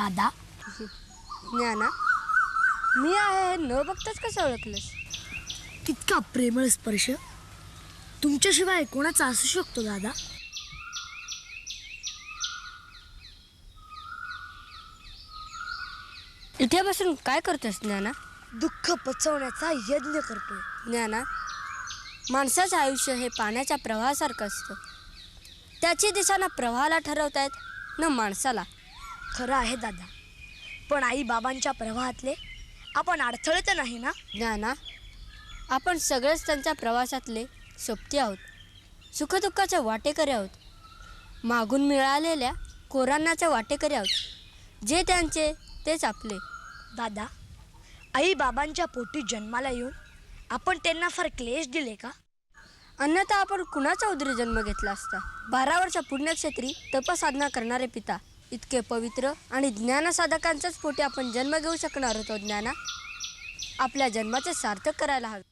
दादा ज्ञाना, मी आहे हे न बघताच कसं ओळखलंस? इतका प्रेमळ स्पर्श तुमच्याशिवाय कोणाचा असू शकतो दादा? इथे बसून काय करतोस ज्ञाना? दुःख पचवण्याचा यज्ञ करतोय. ज्ञाना, माणसाचं आयुष्य हे पाण्याच्या प्रवाहासारखं असतं. त्याची दिशा ना प्रवाहाला ठरवता येत न माणसाला. खरं आहे दादा, पण आई बाबांच्या प्रवाहातले आपण अडथळे तर नाही ना? ज्ञाना, आपण सगळेच त्यांच्या प्रवासातले सोबती आहोत. सुखदुःखाचे वाटेकरी आहोत. मागून मिळालेल्या कोरांनाचे वाटेकरी आहोत. जे त्यांचे तेच आपले. दादा, आई बाबांच्या पोटी जन्माला येऊन आपण त्यांना फार क्लेश दिले का? अन्यथा आपण कुणाचा उदरी जन्म घेतला असता? 12 वर्ष पुण्यक्षेत्री तपसाधना करणारे पिता, इतके पवित्र आणि ज्ञानसाधकांच्याच पोटी आपण जन्म घेऊ शकणार होतो. ज्ञाना, आपल्या जन्माचे सार्थक करायला हवे.